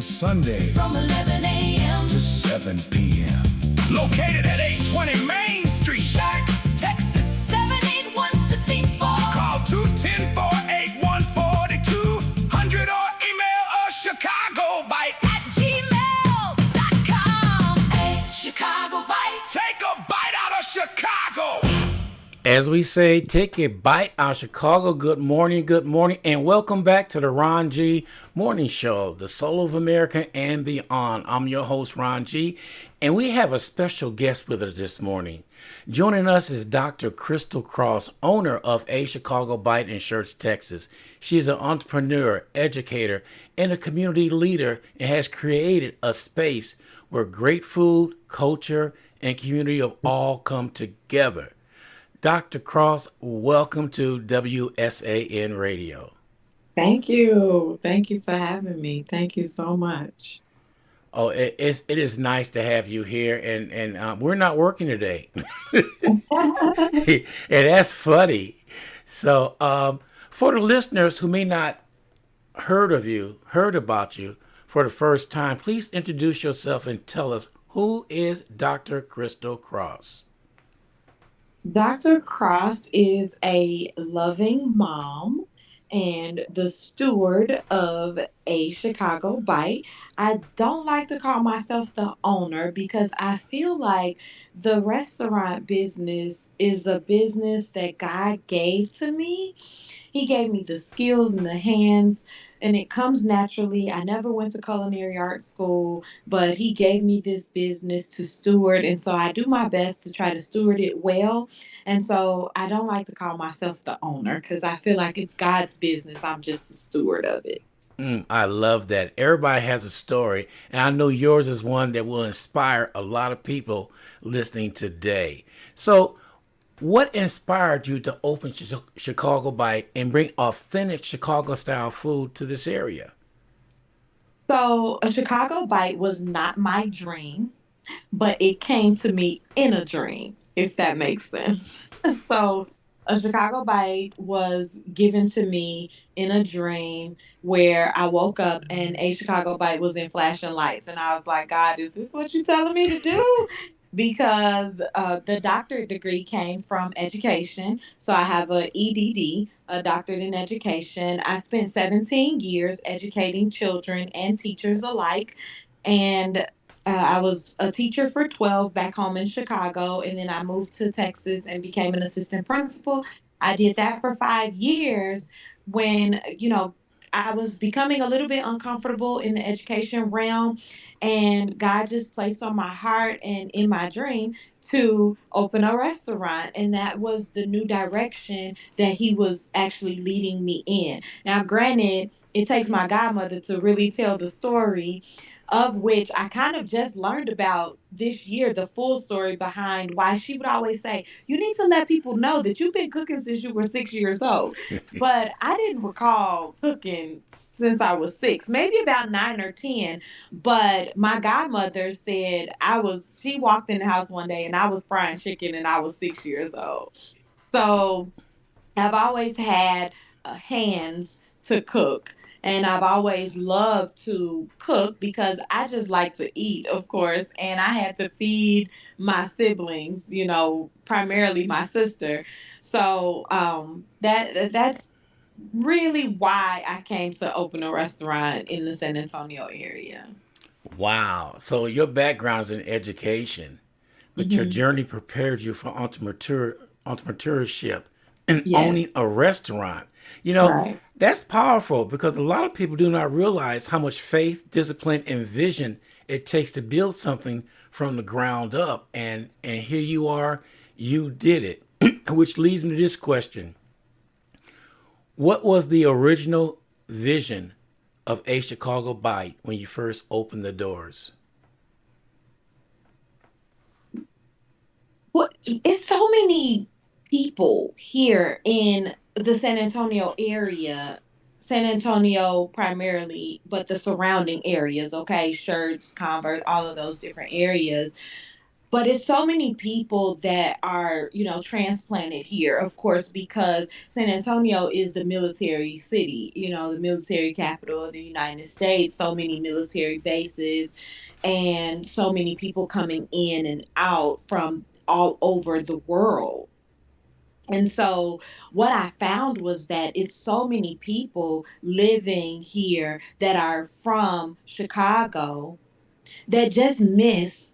and Sunday from 11 a.m. to 7 p.m. Located at 820 Main Street, Schertz, Texas 78164. Call 210-481-4200 or email us ChicagoBite at gmail.com. A Chicago Bite. Take a bite out of Chicago. As we say, take a bite out of Chicago. Good morning, and welcome back to the Ron G. Morning Show, the soul of America and beyond. I'm your host, Ron G., and we have a special guest with us this morning. Joining us is Dr. Krystal Cross, owner of A Chicago Bite in Schertz, Texas. She's an entrepreneur, educator, and a community leader, and has created a space where great food, culture, and community of all come together. Dr. Cross, welcome to WSAN Radio. Thank you. Thank you for having me. Thank you so much. Oh, it is nice to have you here, and we're not working today, and that's funny. So, for the listeners who may not heard about you for the first time, please introduce yourself and tell us, who is Dr. Krystal Cross? Dr. Cross is a loving mom and the steward of A Chicago Bite. I don't like to call myself the owner because I feel like the restaurant business is a business that God gave to me. He gave me the skills and the hands, and it comes naturally. I never went to culinary art school, but he gave me this business to steward, and so I do my best to try to steward it well. And so I don't like to call myself the owner because I feel like it's God's business. I'm just the steward of it. I love that. Everybody has a story, and I know yours is one that will inspire a lot of people listening today. So, what inspired you to open Chicago Bite and bring authentic Chicago-style food to this area? So a Chicago Bite was not my dream, but it came to me in a dream, if that makes sense. So a Chicago Bite was given to me in a dream where I woke up and A Chicago Bite was in flashing lights. And I was like, God, is this what you're telling me to do? Because the doctorate degree came from education. So I have a EDD, a doctorate in education. I spent 17 years educating children and teachers alike. And I was a teacher for 12 back home in Chicago. And then I moved to Texas and became an assistant principal. I did that for 5 years when, I was becoming a little bit uncomfortable in the education realm, and God just placed on my heart and in my dream to open a restaurant. And that was the new direction that He was actually leading me in. Now, granted, it takes my godmother to really tell the story, of which I kind of just learned about this year, the full story behind why she would always say, you need to let people know that you've been cooking since you were 6 years old. But I didn't recall cooking since I was six, maybe about 9 or 10. But my godmother said she walked in the house one day and I was frying chicken and I was 6 years old. So I've always had hands to cook. And I've always loved to cook because I just like to eat, of course. And I had to feed my siblings, primarily my sister. So that's really why I came to open a restaurant in the San Antonio area. Wow. So your background is in education, but your hmm journey prepared you for entrepreneurship and Yes, owning a restaurant. right. That's powerful because a lot of people do not realize how much faith, discipline, and vision it takes to build something from the ground up. And here you are, you did it. Which leads me to this question. What was the original vision of A Chicago Bite when you first opened the doors? Well, it's so many people here in the San Antonio area, San Antonio primarily, but the surrounding areas, okay, Schertz, Converse, all of those different areas. But it's so many people that are, transplanted here, of course, because San Antonio is the military city, the military capital of the United States. So many military bases and so many people coming in and out from all over the world. And so what I found was that it's so many people living here that are from Chicago that just miss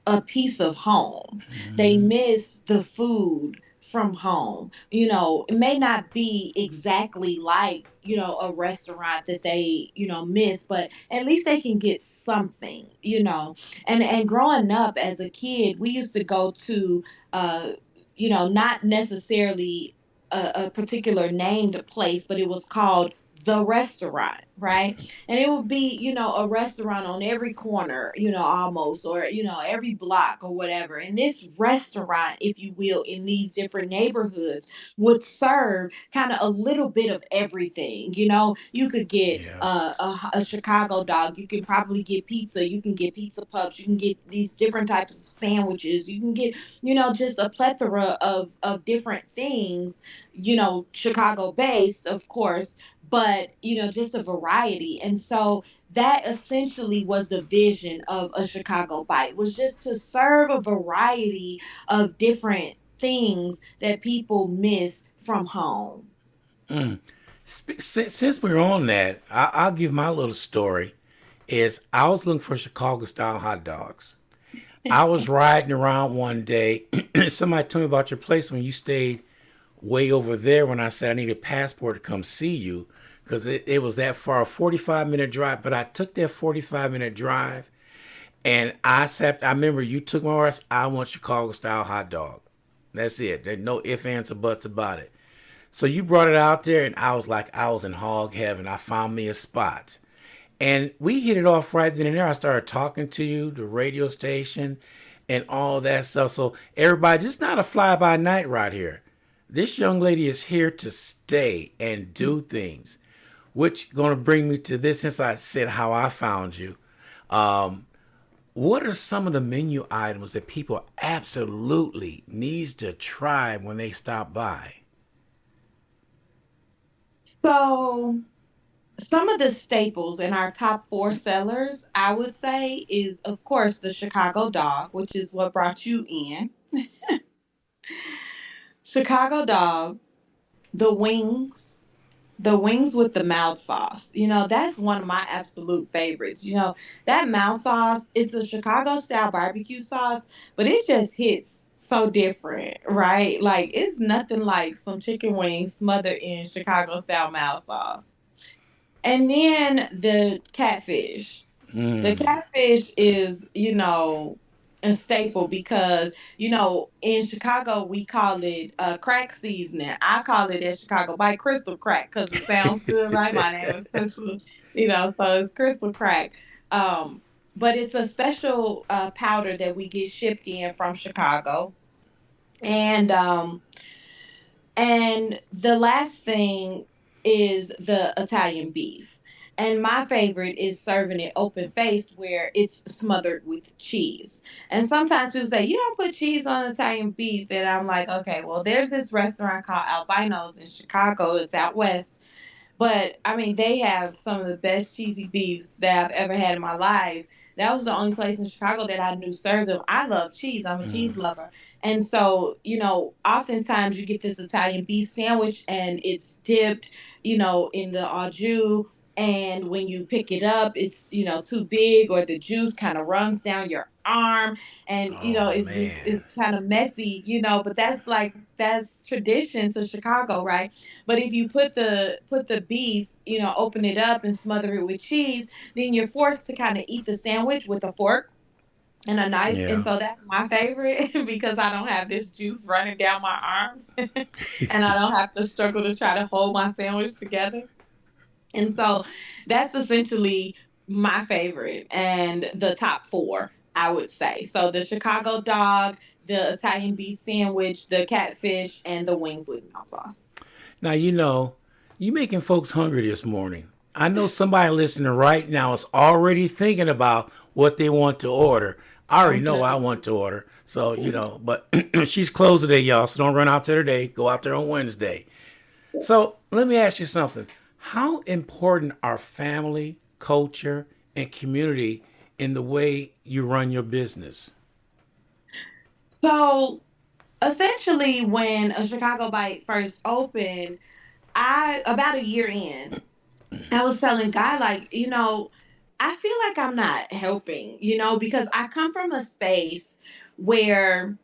a piece of home. They Mhm. miss the food from home. It may not be exactly like, a restaurant that they, miss, but at least they can get something. And growing up as a kid, we used to go to not necessarily a particular named place, but it was called the restaurant, right? And it would be, a restaurant on every corner, almost, or, every block or whatever. And this restaurant, if you will, in these different neighborhoods would serve kind of a little bit of everything. You could get Yeah. a Chicago dog, you can probably get pizza, you can get pizza puffs, you can get these different types of sandwiches, you can get, just a plethora of different things, Chicago based, of course, but just a variety. And so that essentially was the vision of a Chicago bite, was just to serve a variety of different things that people miss from home. Mm. Since we're on that, I'll give my little story. Is I was looking for Chicago style hot dogs. I was riding around one day. Somebody told me about your place when you stayed way over there. When I said I need a passport to come see you, because it was that far, a 45-minute drive. But I took that 45-minute drive, and I sat. I remember you took my orders. I want Chicago style hot dog. That's it. There's no ifs, ands, or buts about it. So you brought it out there, and I was like, I was in hog heaven. I found me a spot. And we hit it off right then and there. I started talking to you, the radio station, and all that stuff. So everybody, this is not a fly by night right here. This young lady is here to stay and do things, which going to bring me to this since I said how I found you. Um, what are some of the menu items that people absolutely needs to try when they stop by? So some of the staples in our top four sellers, I would say, is of course the Chicago dog, which is what brought you in. Chicago dog, the wings, the wings with the mouth sauce. That's one of my absolute favorites. That mouth sauce, it's a Chicago style barbecue sauce, but it just hits so different, right? Like it's nothing like some chicken wings smothered in Chicago style mouth sauce. And then the catfish. The Mm. catfish is, a staple because, in Chicago we call it crack seasoning. I call it at Chicago by Crystal Crack because it sounds good, right? My name is Crystal, so it's Crystal Crack. Um, but it's a special powder that we get shipped in from Chicago. And the last thing is the Italian beef. And my favorite is serving it open faced where it's smothered with cheese. And sometimes people say, you don't put cheese on Italian beef. And I'm like, okay, well, there's this restaurant called Albino's in Chicago. It's out west. But I mean, they have some of the best cheesy beefs that I've ever had in my life. That was the only place in Chicago that I knew served them. I love cheese. I'm a cheese Mm. lover. And so, oftentimes you get this Italian beef sandwich and it's dipped, in the au jus. And when you pick it up, it's, too big or the juice kind of runs down your arm. And, Oh it's just, man. it's kind of messy, but that's tradition to Chicago, right? But if you put the beef, open it up and smother it with cheese, then you're forced to kind of eat the sandwich with a fork and a knife. And Yeah. so that's my favorite because I don't have this juice running down my arm and I don't have to struggle to try to hold my sandwich together. And so that's essentially my favorite and the top four, I would say. So the Chicago dog, the Italian beef sandwich, the catfish, and the wings with mouth sauce. Now you making folks hungry this morning. I know somebody listening right now is already thinking about what they want to order. I already know until I want to order. So, but she's closed today, y'all. So don't run out there today. Go out there on Wednesday. So let me ask you something. How important are family, culture, and community in the way you run your business? so essentially when a Chicago Bite first opened, I about a year in, I was telling God, like, I feel like I'm not helping, because I come from a space where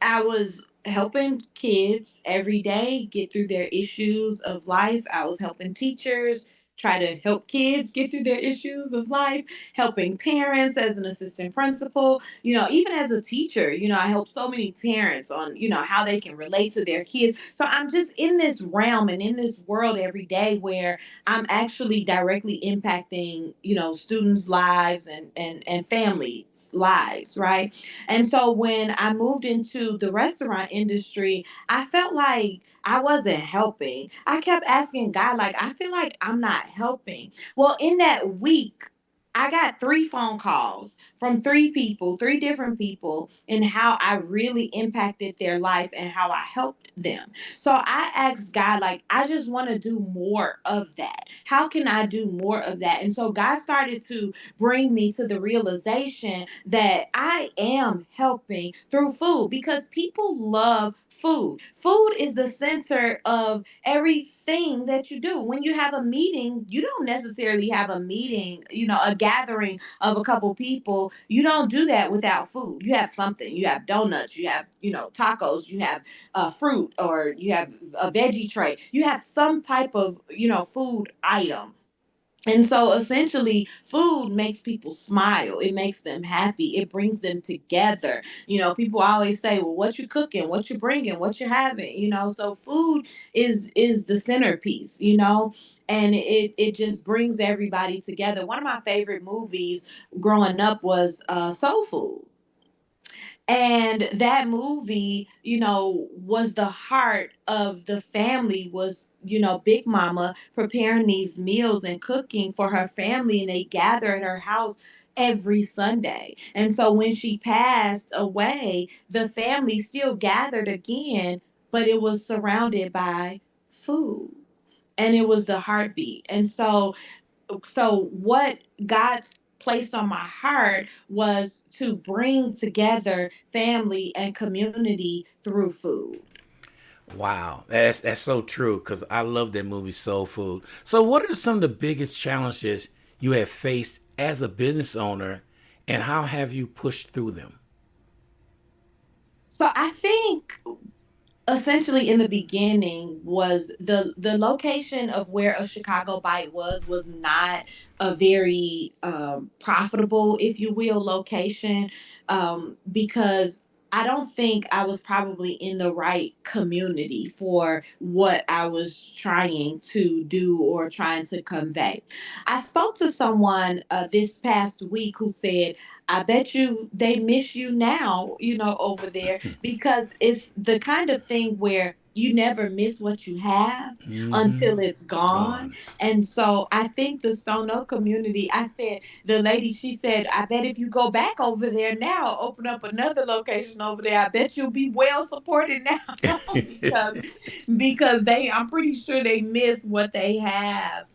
I was helping kids every day get through their issues of life. I was helping teachers try to help kids get through their issues of life, helping parents as an assistant principal, even as a teacher, I help so many parents on, how they can relate to their kids. So I'm just in this realm and in this world every day where I'm actually directly impacting, students' lives and families' lives, right? And so when I moved into the restaurant industry, I felt like I wasn't helping. I kept asking God, like, I feel like I'm not helping. Well, in that week, I got three phone calls from three people, three different people, and how I really impacted their life and how I helped them. So I asked God, like, I just want to do more of that. How can I do more of that? And so God started to bring me to the realization that I am helping through food because people love food. Food is the center of everything that you do. When you have a meeting, you don't necessarily have a meeting, a gathering of a couple people. You don't do that without food. You have something. You have donuts, you have, tacos, you have fruit, or you have a veggie tray. You have some type of, food item. And so essentially, food makes people smile. It makes them happy. It brings them together. People always say, "Well, what you cooking? What you bringing? What you having?" So food is the centerpiece. And it just brings everybody together. One of my favorite movies growing up was Soul Food. And that movie, was the heart of the family, was, Big Mama preparing these meals and cooking for her family, and they gather at her house every Sunday. And so when she passed away, the family still gathered again, but it was surrounded by food. And it was the heartbeat. And so what God placed on my heart was to bring together family and community through food. Wow, that's so true because I love that movie Soul Food. So, what are some of the biggest challenges you have faced as a business owner, and how have you pushed through them? So I think essentially in the beginning was the location of where a Chicago Bite was not a very profitable, if you will, location, because I don't think I was probably in the right community for what I was trying to do or trying to convey. I spoke to someone this past week who said, I bet you they miss you now, over there, because it's the kind of thing where you never miss what you have Mm-hmm. until it's gone. Gone. And so I think the Stono community, I said, the lady, she said, I bet if you go back over there now, open up another location over there, I bet you'll be well supported now because I'm pretty sure they miss what they have,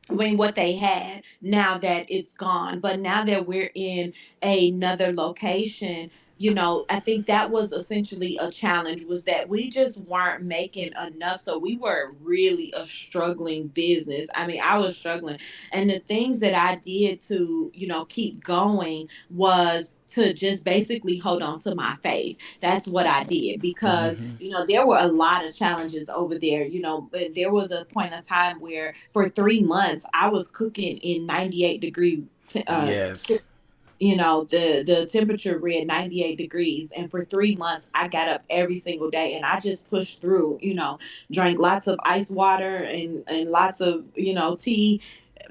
what they had, now that it's gone. But now that we're in another location, I think that was essentially a challenge, was that we just weren't making enough. So we were really a struggling business. I mean, I was struggling. And the things that I did to, keep going was to just basically hold on to my faith. That's what I did, because Mm-hmm. there were a lot of challenges over there. But there was a point in time where for 3 months I was cooking in 98-degree. Yes. The temperature read 98 degrees, and for 3 months I got up every single day and I just pushed through. Drank lots of ice water and lots of tea,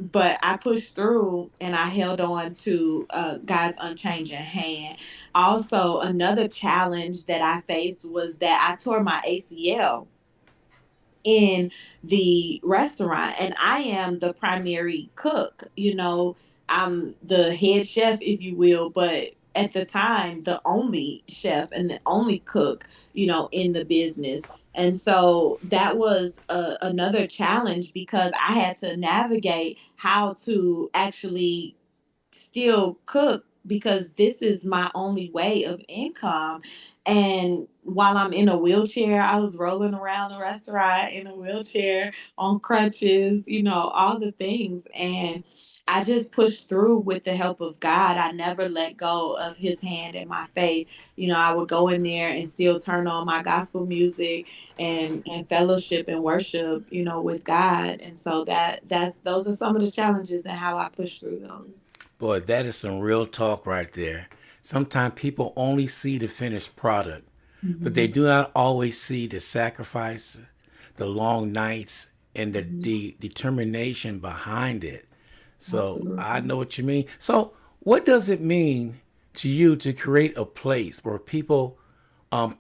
but I pushed through and I held on to God's unchanging hand. Also, another challenge that I faced was that I tore my ACL in the restaurant, and I am the primary cook. I'm the head chef, if you will, but at the time, the only chef and the only cook, in the business. And so that was another challenge because I had to navigate how to actually still cook because this is my only way of income. And while I'm in a wheelchair, I was rolling around the restaurant in a wheelchair on crutches, all the things. And I just pushed through with the help of God. I never let go of his hand and my faith. I would go in there and still turn on my gospel music and fellowship and worship, with God. And so that's those are some of the challenges and how I push through those. Boy, that is some real talk right there. Sometimes people only see the finished product, but they Mhm. do not always see the sacrifice, the long nights, and Mhm. the determination behind it. So I Absolutely. know what you mean. So, what does it mean to you to create a place where people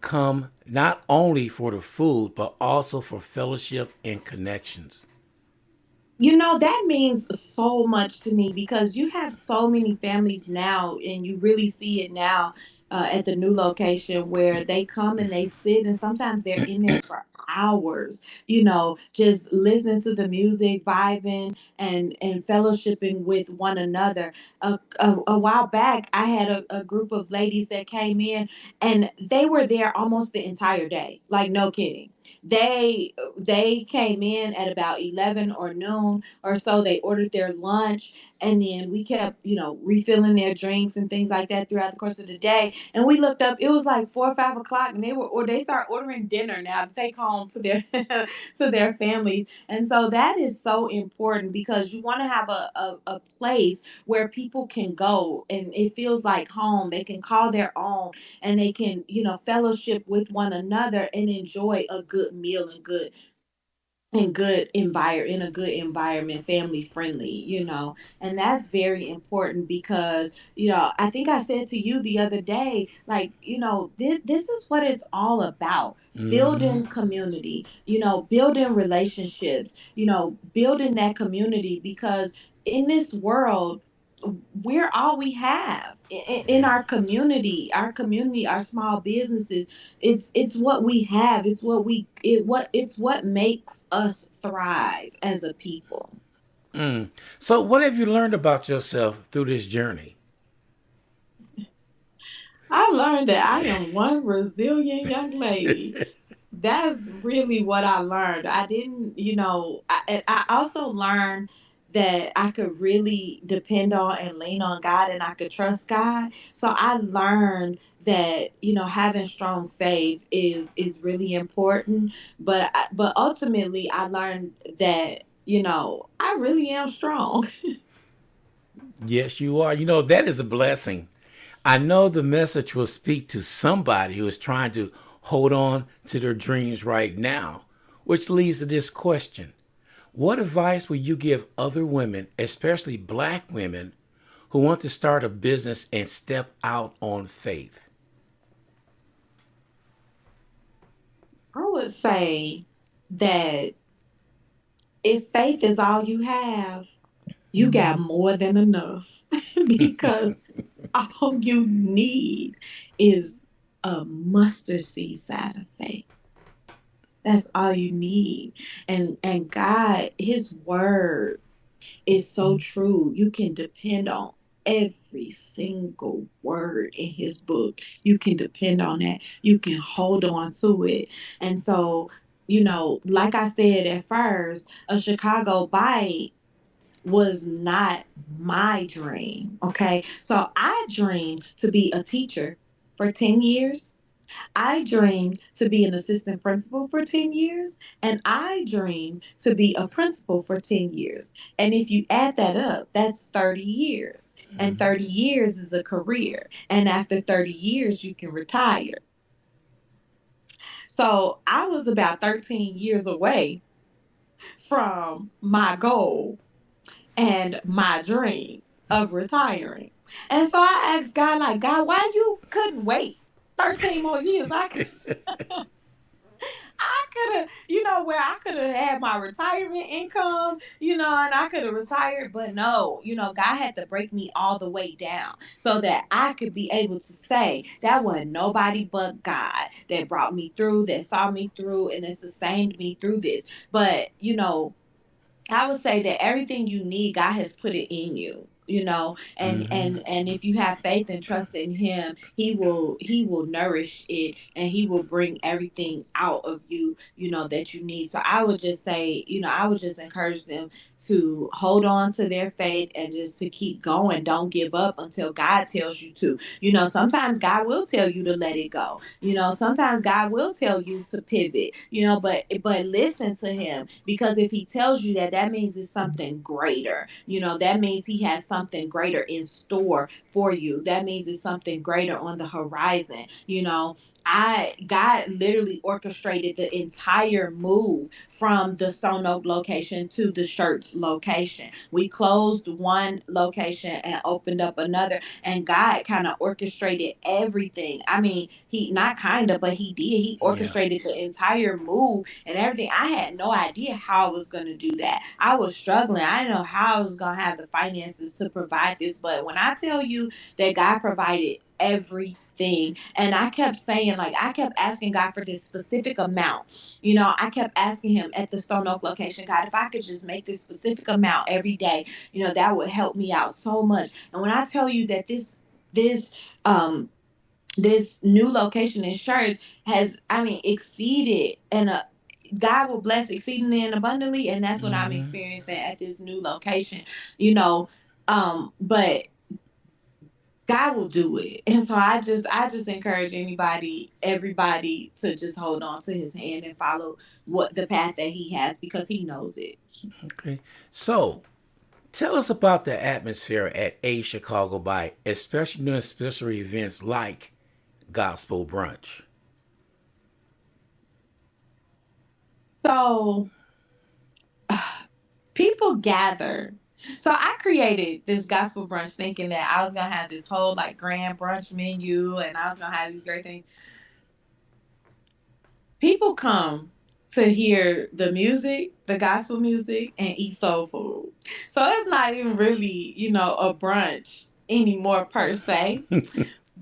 come not only for the food, but also for fellowship and connections? That means so much to me because you have so many families now, and you really see it now at the new location where they come and they sit, and sometimes they're in there for hours, just listening to the music, vibing, and fellowshipping with one another. A while back, I had a group of ladies that came in, and they were there almost the entire day, like no kidding. They came in at about 11 or noon or so. They ordered their lunch, and then we kept, refilling their drinks and things like that throughout the course of the day. And we looked up, it was like 4 or 5 o'clock, and they start ordering dinner now to take home to their to their families. And so that is so important because you want to have a place where people can go and it feels like home. They can call their own, and they can, fellowship with one another and enjoy a good meal and in a good environment, family friendly, and that's very important because, I think I said to you the other day, like, this is what it's all about. Hmm. Building community, building relationships, building that community because in this world, we're all we have in Yeah. our community, our small businesses. It's what we have. It's what makes us thrive as a people. Mm. So, what have you learned about yourself through this journey? I learned that I am one resilient young lady. That's really what I learned. I didn't, and I also learned that I could really depend on and lean on God and I could trust God. So I learned that, having strong faith is really important, but ultimately I learned that, I really am strong. Yes, you are. That is a blessing. I know the message will speak to somebody who is trying to hold on to their dreams right now, which leads to this question. What advice would you give other women, especially black women, who want to start a business and step out on faith? I would say that if faith is all you have, you got more than enough because all you need is a mustard seed side of faith. That's all you need. And God, his word is so true. You can depend on every single word in his book. You can depend on that. You can hold on to it. And so, like I said at first, a Chicago bite was not my dream. Okay. So I dreamed to be a teacher for 10 years. I dreamed to be an assistant principal for 10 years. And I dreamed to be a principal for 10 years. And if you add that up, that's 30 years. And 30 years is a career. And after 30 years, you can retire. So I was about 13 years away from my goal and my dream of retiring. And so I asked God, like, God, why you couldn't wait 13 more years? I could have, where I could have had my retirement income, and I could have retired, but no, God had to break me all the way down so that I could be able to say that wasn't nobody but God that brought me through, that saw me through, and that sustained me through this. But, I would say that everything you need, God has put it in you. And Hmm. and if you have faith and trust in Him, He will nourish it, and He will bring everything out of you, that you need. So I would just say, I would just encourage them to hold on to their faith and just to keep going. Don't give up until God tells you to. Sometimes God will tell you to let it go. Sometimes God will tell you to pivot. But listen to Him, because if He tells you that, that means it's something greater. That means He has something greater in store for you. That means it's something greater on the horizon. I God literally orchestrated the entire move from the Stone Oak location to the Schertz location. We closed one location and opened up another, and God kind of orchestrated everything. I mean, He not kind of, but He did. He Yeah. orchestrated the entire move and everything. I had no idea how I was going to do that. I was struggling. I didn't know how I was going to have the finances to provide this, but when I tell you that God provided everything, and I kept saying, like, I kept asking God for this specific amount. I kept asking Him at the Stone Oak location, God, if I could just make this specific amount every day, that would help me out so much. And when I tell you that this um this new location in Schertz has, I mean, exceeded, and God will bless exceedingly and abundantly, and that's what I'm Hmm. experiencing at this new location. you know but God will do it. And so I just encourage everybody to just hold on to His hand and follow what the path that He has, because He knows it. Okay. So tell us about the atmosphere at A Chicago Bite, especially during special events like Gospel Brunch. So people gather. So I created this gospel brunch thinking that I was gonna have this whole like grand brunch menu, and I was gonna have these great things. People come to hear the music, the gospel music, and eat soul food. So it's not even really, a brunch anymore per se,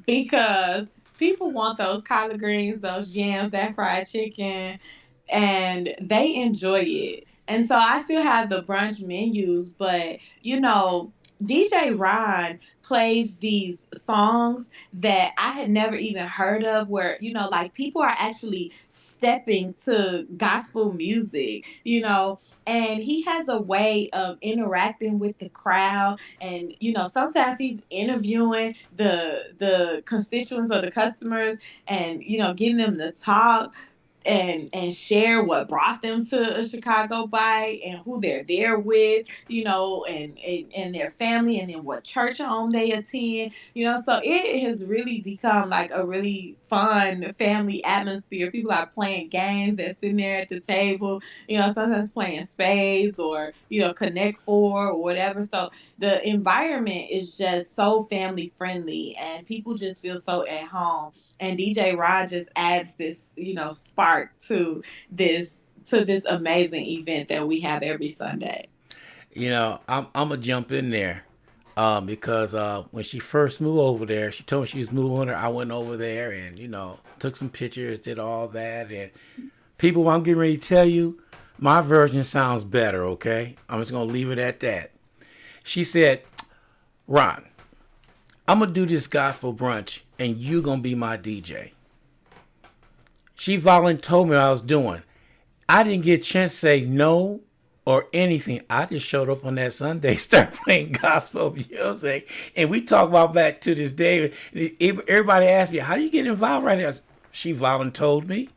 because people want those collard greens, those yams, that fried chicken, and they enjoy it. And so I still have the brunch menus, but DJ Ron plays these songs that I had never even heard of, where like people are actually stepping to gospel music, and he has a way of interacting with the crowd. And sometimes he's interviewing the constituents or the customers, and getting them to talk and share what brought them to a Chicago bite, and who they're there with, and their family, and then what church home they attend, so it has really become like a really fun family atmosphere. People are playing games, they're sitting there at the table, sometimes playing spades, or connect four or whatever. So the environment is just so family friendly, and people just feel so at home. And DJ Rod just adds this, spark to this amazing event that we have every Sunday. I'm gonna jump in there because when she first moved over there, she told me she was moving her. I went over there and took some pictures, did all that, and people, I'm getting ready to tell you, my version sounds better. Okay, I'm just gonna leave it at that. She said, "Ron, I'm gonna do this gospel brunch, and you gonna be my DJ." She volunteered, told me what I was doing. I didn't get a chance to say no or anything. I just showed up on that Sunday, started playing gospel music, and we talk about that to this day. Everybody asked me, "How do you get involved right now?" She volunteered me.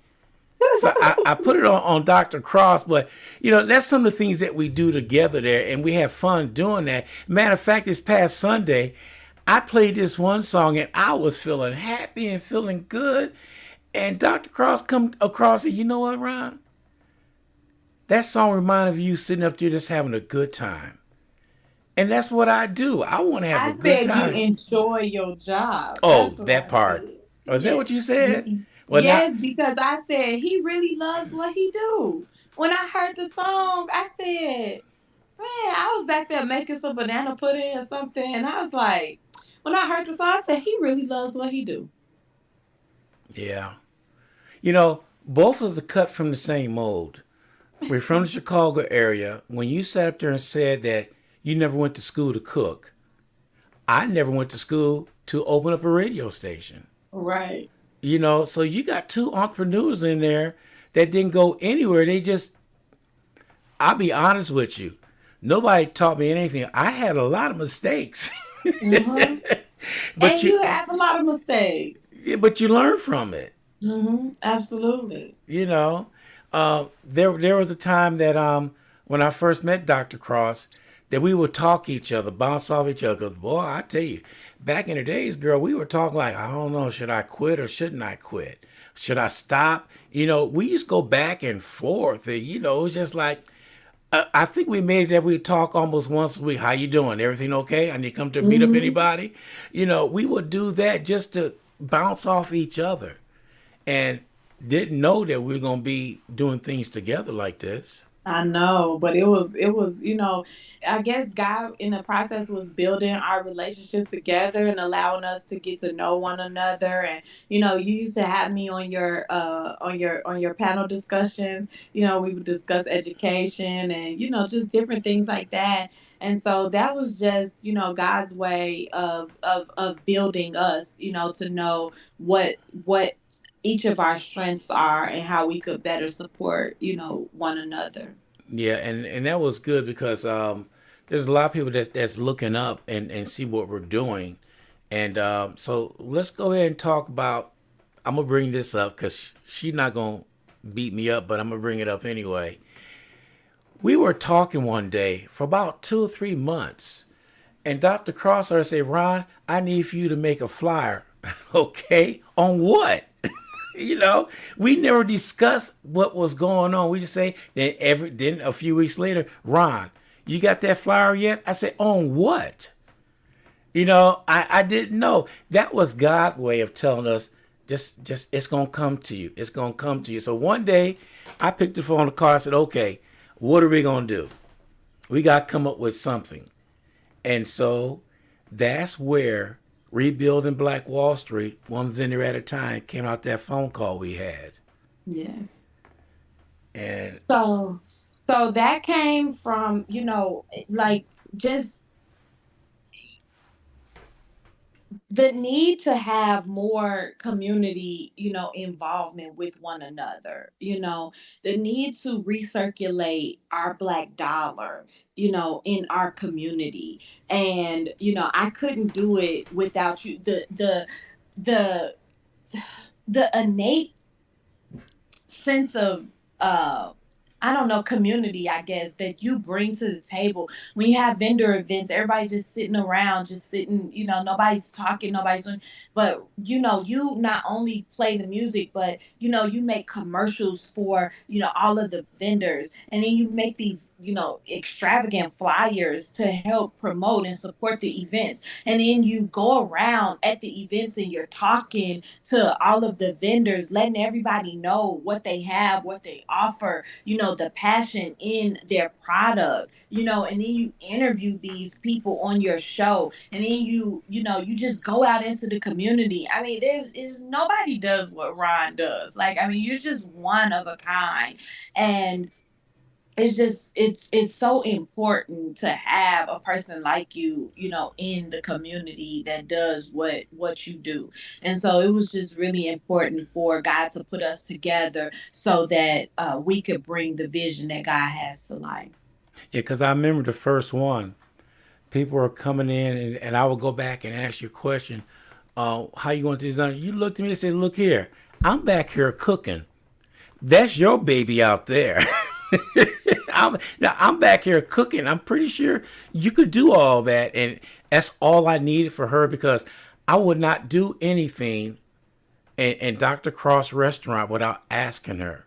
So I put it on Dr. Cross, but that's some of the things that we do together there, and we have fun doing that. Matter of fact, this past Sunday, I played this one song, and I was feeling happy and feeling good. And Dr. Cross come across and said, "You know what, Ron? That song reminded of you sitting up there just having a good time." And that's what I do. I want to have a I good said you time. enjoy your job. Oh, That's what that I part. said. Oh, is that Yeah. what you said? Well, not Yes, because I said he really loves what he do. When I heard the song, I said, man, I was back there making some banana pudding or something, and I was like, when I heard the song, I said he really loves what he do. yeah. You know, both of us are cut from the same mold. We're from the Chicago area. When you sat up there and said that you never went to school to cook, I never went to school to open up a radio station. Right. You know, so you got two entrepreneurs in there that didn't go anywhere. They just, I'll be honest with you, nobody taught me anything. I had a lot of mistakes, Hmm. but And you, you have a lot of mistakes. yeah, but you learn from it. Absolutely. You know, there was a time that when I first met Dr. Cross, that we would talk each other, bounce off each other. 'Cause, boy, I tell you, back in the days, girl, we were talking like, I don't know, should I quit or shouldn't I quit? Should I stop? You know, we just go back and forth, and you know, it was just like. I think we made it that we talk almost once a week. How you doing? Everything okay? I need to come to meet up Hmm. anybody. You know, we would do that just to bounce off each other, and didn't know that we were gonna be doing things together like this. I know, but it was, I guess God in the process was building our relationship together and allowing us to get to know one another. And you used to have me on your panel discussions. We would discuss education and just different things like that. And so that was just God's way of building us. To know what each of our strengths are and how we could better support one another. Yeah, and that was good because there's a lot of people that's looking up and see what we're doing, and so let's go ahead and talk about. I'm gonna bring this up because she's not gonna beat me up, but I'm gonna bring it up anyway. We were talking one day for about 2 or 3 months, and Dr. Cross started to say, Ron, I need for you to make a flyer. Okay, on what? You know, we never discussed what was going on. We just say then a few weeks later, Ron, you got that flyer yet? I said, on what? You know, I didn't know. That was God's way of telling us just it's gonna come to you. It's gonna come to you. So one day I picked the phone in the car, I said, okay, what are we gonna do? We gotta come up with something. And so that's where Rebuilding Black Wall Street, one vendor at a time, came out that phone call we had. Yes. And So that came from, like just the need to have more community, involvement with one another, the need to recirculate our black dollar, in our community. And, I couldn't do it without you. The the innate sense of uh I don't know, community, I guess, that you bring to the table when you have vendor events. Everybody just sitting around, just sitting, nobody's talking, nobody's doing, but you not only play the music, but you make commercials for all of the vendors, and then you make these extravagant flyers to help promote and support the events, and then you go around at the events and you're talking to all of the vendors, letting everybody know what they have, what they offer, the passion in their product, and then you interview these people on your show, and then you just go out into the community. I mean, there's is nobody does what Ron does. Like, I mean, you're just one of a kind. And it's so important to have a person like you, in the community that does what you do. And so it was just really important for God to put us together so that we could bring the vision that God has to life. yeah, because I remember the first one, people were coming in, and I would go back and ask you a question. How you going to design? You looked at me and said, look here, I'm back here cooking. That's your baby out there. I'm back here cooking. I'm pretty sure you could do all that. And that's all I needed for her because I would not do anything in Dr. Cross restaurant without asking her.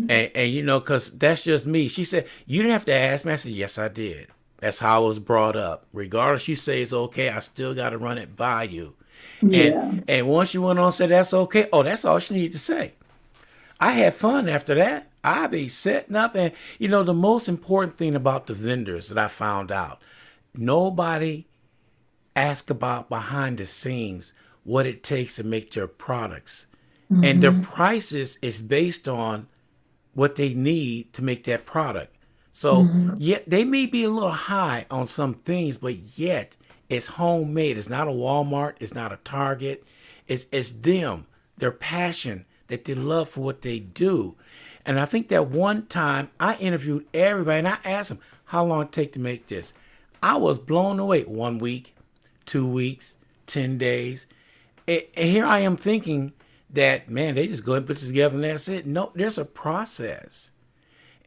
And because that's just me. She said, you didn't have to ask me. I said, yes, I did. That's how I was brought up. Regardless, you say it's okay, I still got to run it by you. And Yeah. and once you went on and said that's okay, oh, that's all she needed to say. I had fun after that. I be setting up, and the most important thing about the vendors that I found out, nobody ask about behind the scenes what it takes to make their products. And their Mm-hmm. prices is based on what they need to make that product. So, Mm-hmm. yet they may be a little high on some things, but yet it's homemade. It's not a Walmart. It's not a Target. It's them, their passion that they love for what they do. And I think that one time I interviewed everybody and I asked them how long it take to make this. I was blown away. 1 week, 2 weeks, 10 days. And here I am thinking that, man, they just go and put this together and that's it. No, there's a process.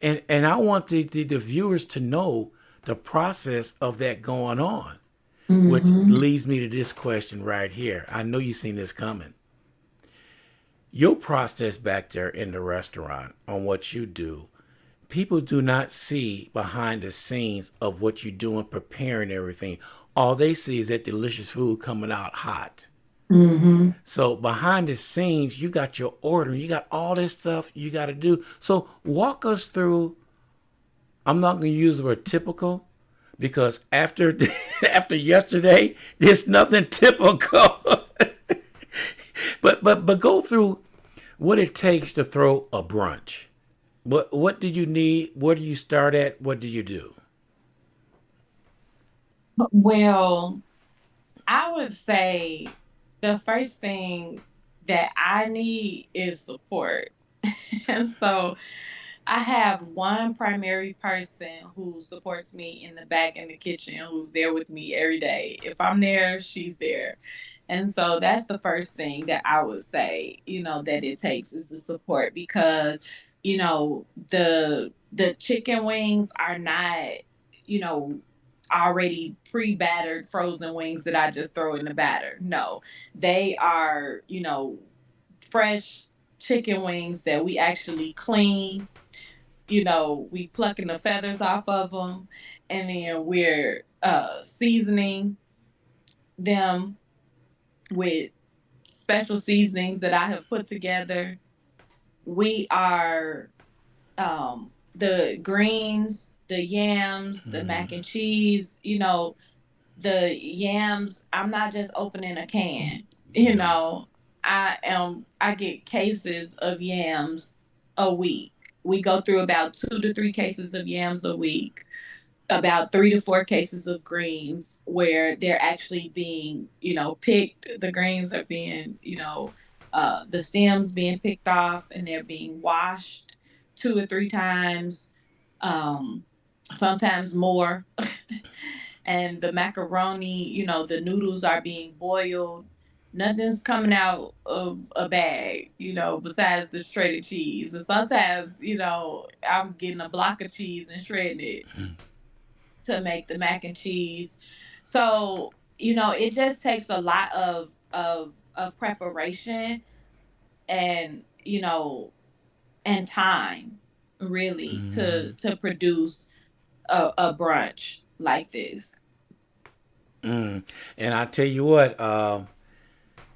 And I want the viewers to know the process of that going on, which Mm-hmm. leads me to this question right here. I know you've seen this coming. Your process back there in the restaurant on what you do, people do not see behind the scenes of what you're doing, preparing everything. All they see is that delicious food coming out hot. Mm-hmm. So behind the scenes, you got your order, you got all this stuff you got to do. So walk us through. I'm not going to use the word typical because after after yesterday, there's nothing typical. but go through what it takes to throw a brunch. What do you need? Where do you start at? What do you do? Well, I would say the first thing that I need is support. And so I have one primary person who supports me in the back in the kitchen, who's there with me every day. If I'm there, she's there. And so that's the first thing that I would say, that it takes is the support because, the chicken wings are not, you know, already pre-battered frozen wings that I just throw in the batter. No. They are, fresh chicken wings that we actually clean. We plucking the feathers off of them, and then we're seasoning them with special seasonings that I have put together. We are the greens, the yams, the mac and cheese. The yams. I'm not just opening a can. Yeah. I get cases of yams a week. We go through about 2 to 3 cases of yams a week, about 3 to 4 cases of greens where they're actually being, picked. The greens are being, the stems being picked off and they're being washed 2 or 3 times, um, sometimes more. And the macaroni, the noodles are being boiled. Nothing's coming out of a bag, besides the shredded cheese. And sometimes, I'm getting a block of cheese and shredding it to make the mac and cheese. So, it just takes a lot of preparation and, and time really Mm-hmm. to produce a brunch like this. Mm. And I tell you what,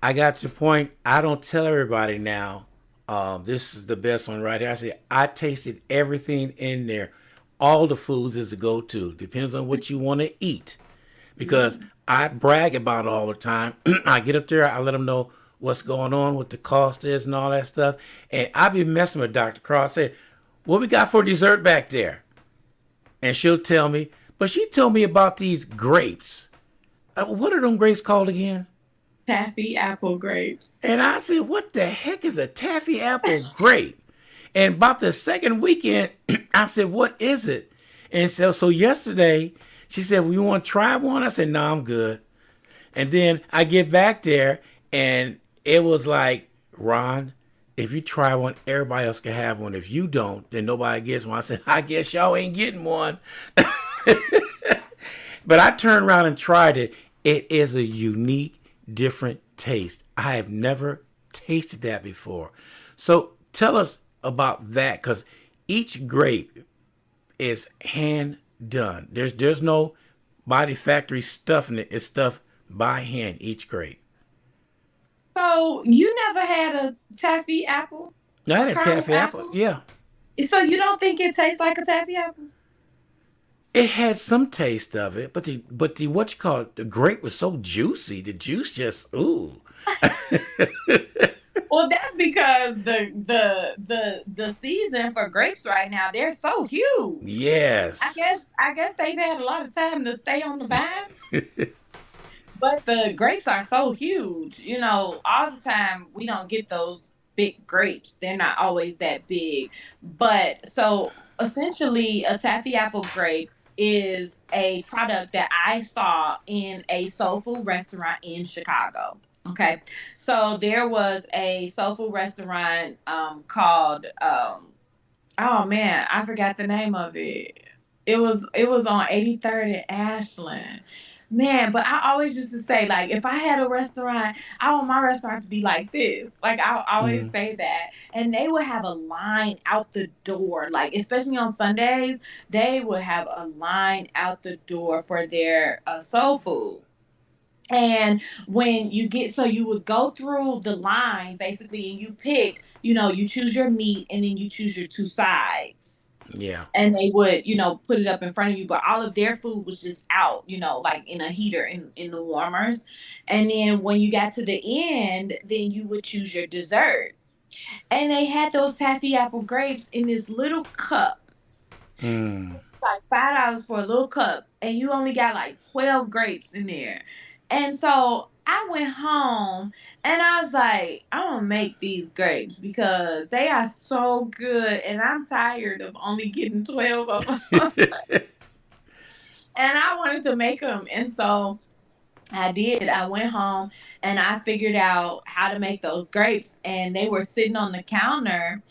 I got to the point. I don't tell everybody now. This is the best one right here. I say I tasted everything in there. All the foods is a go-to. Depends on what you want to eat. Because Yeah. I brag about it all the time. I get up there, I let them know what's going on, what the cost is, and all that stuff. And I be messing with Dr. Cross. Say, what we got for dessert back there? And she'll tell me. But she told me about these grapes. What are them grapes called again? Taffy apple grapes. And I said, what the heck is a taffy apple grape? And about the second weekend, I said, what is it? And so yesterday, she said, well, you want to try one? I said, no, I'm good. And then I get back there, and it was like, Ron, if you try one, everybody else can have one. If you don't, then nobody gets one. I said, I guess y'all ain't getting one. But I turned around and tried it. It is a unique, different taste. I have never tasted that before. So tell us about that, because each grape is hand done. There's no body factory stuff in it. It's stuff by hand, each grape. So you never had a taffy apple, I a had a caramel taffy apple. apple? Yeah. So you don't think it tastes like a taffy apple? It had some taste of it, but the what you call it, the grape was so juicy. The juice just ooh. Well, that's because the season for grapes right now, they're so huge. I Yes. guess I guess they've had a lot of time to stay on the vine, but the grapes are so huge. All the time we don't get those big grapes. They're not always that big. But so essentially, a taffy apple grape is a product that I saw in a soul food restaurant in Chicago. Okay, so there was a soul food restaurant called oh man, I forgot the name of it. It was on 83rd and Ashland. Man, but I always used to say, like, if I had a restaurant, I want my restaurant to be like this. Like, I always Mm, say that. And they would have a line out the door, like, especially on Sundays, they would have a line out the door for their soul food. And when you get, so you would go through the line basically, and you pick, you choose your meat and then you choose your two sides, yeah. and they would put it up in front of you, but all of their food was just out, like in a heater in the warmers. And then when you got to the end, then you would choose your dessert, and they had those taffy apple grapes in this little cup, Mm. like $5 for a little cup, and you only got like 12 grapes in there. And so I went home and I was like, I'm gonna make these grapes because they are so good, and I'm tired of only getting 12 of them. And I wanted to make them. And so I did. I went home and I figured out how to make those grapes, and they were sitting on the counter.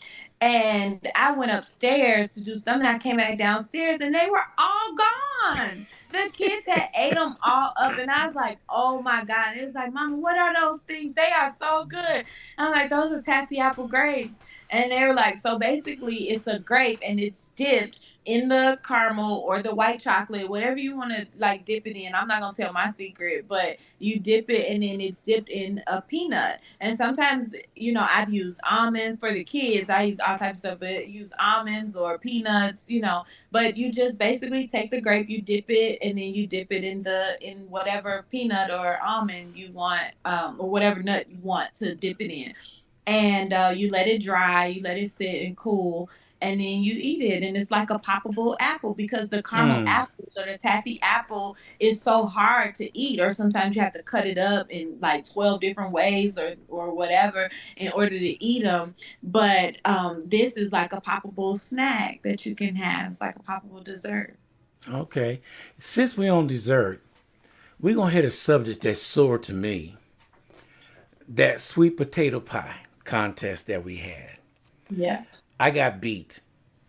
And I went upstairs to do something. I came back downstairs and they were all gone. The kids had ate them all up, and I was like, "Oh my god!" And it was like, "Mama, what are those things? They are so good." I'm like, "Those are taffy apple grapes." And they were like, "So basically, it's a grape and it's dipped in the caramel or the white chocolate, whatever you want to like dip it in. I'm not gonna tell my secret, but you dip it and then it's dipped in a peanut. And sometimes, I've used almonds for the kids. I use all types of stuff, but use almonds or peanuts, But you just basically take the grape, you dip it, and then you dip it in whatever peanut or almond you want, or whatever nut you want to dip it in, and you let it dry, you let it sit and cool, and then you eat it, and it's like a poppable apple because the caramel Mm. apples or the taffy apple is so hard to eat, or sometimes you have to cut it up in like 12 different ways or whatever in order to eat them. But this is like a poppable snack that you can have. It's like a poppable dessert. Okay. Since we on dessert, we're gonna hit a subject that's sore to me. That sweet potato pie contest that we had. Yeah. I got beat,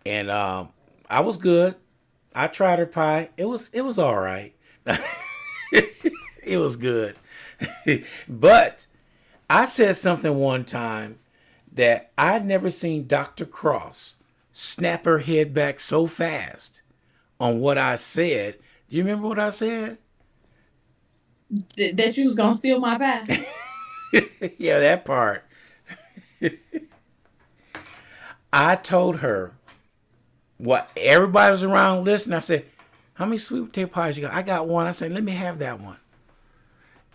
and I was good. I tried her pie. It was all right. It was good, but I said something one time that I'd never seen Dr. Cross snap her head back so fast on what I said. Do you remember what I said? That you was gonna steal my pie. Yeah, that part. I told her what everybody was around listening. I said, "How many sweet potato pies you got?" I got one. I said, "Let me have that one."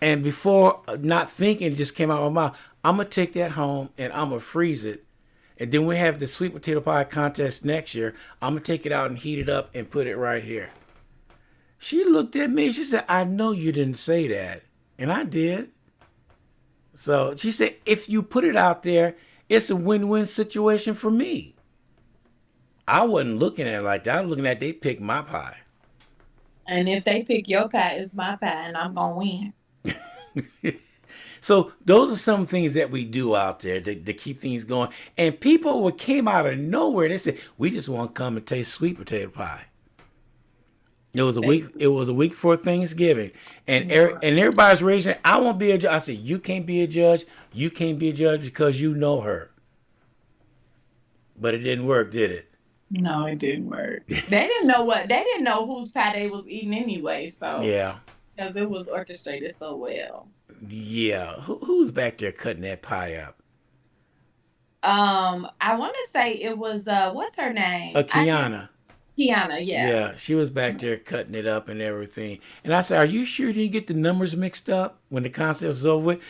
And before not thinking, it just came out of my mouth. I'm gonna take that home and I'm gonna freeze it. And then we have the sweet potato pie contest next year. I'm gonna take it out and heat it up and put it right here. She looked at me. She said, "I know you didn't say that," and I did. So she said, "If you put it out there, it's a win-win situation for me." I wasn't looking at it like that. I was looking at they picked my pie. And if they pick your pie, it's my pie, and I'm gonna win. So those are some things that we do out there to keep things going. And people would came out of nowhere. They said, "We just want to come and taste sweet potato pie." It was a week. They- It was a week before Thanksgiving, and everybody's raising. I won't be a judge. I said, "You can't be a judge. You can't be a judge because you know her." But it didn't work, did it? No, it didn't work. They didn't know whose pie they was eating anyway, so Yeah. because it was orchestrated so well. Yeah. Who's back there cutting that pie up? I want to say it was what's her name? I can't. Kiana. Kiana, yeah. Yeah, she was back there cutting it up and everything. And I said, "Are you sure you didn't get the numbers mixed up when the concert was over with?"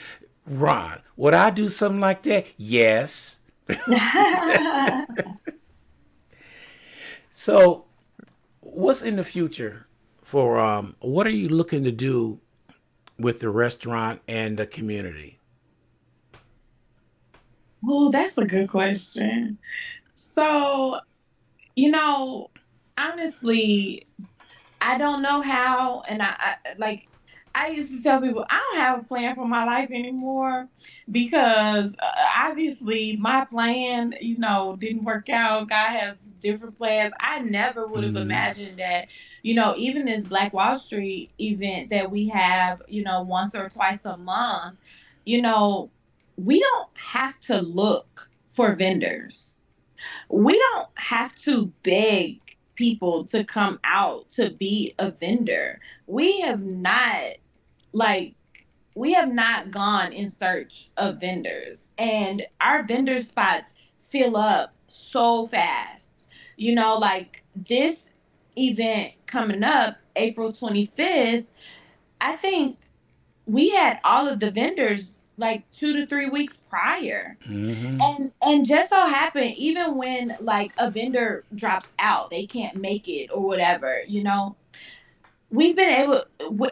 Ron, would I do something like that? Yes. So, what's in the future for what are you looking to do with the restaurant and the community? Oh, that's a good question. So, you know, honestly, I don't know how, and like I used to tell people I don't have a plan for my life anymore because obviously my plan, didn't work out. God has different plans. I never would have Hmm. imagined that, even this Black Wall Street event that we have, once or twice a month, you know, we don't have to look for vendors. We don't have to beg people to come out to be a vendor. We have not like we have not gone in search of vendors, and our vendor spots fill up so fast. Like this event coming up April 25th, I think we had all of the vendors like 2 to 3 weeks prior. Hmm. And just so happen, even when like a vendor drops out, they can't make it or whatever, we've been able.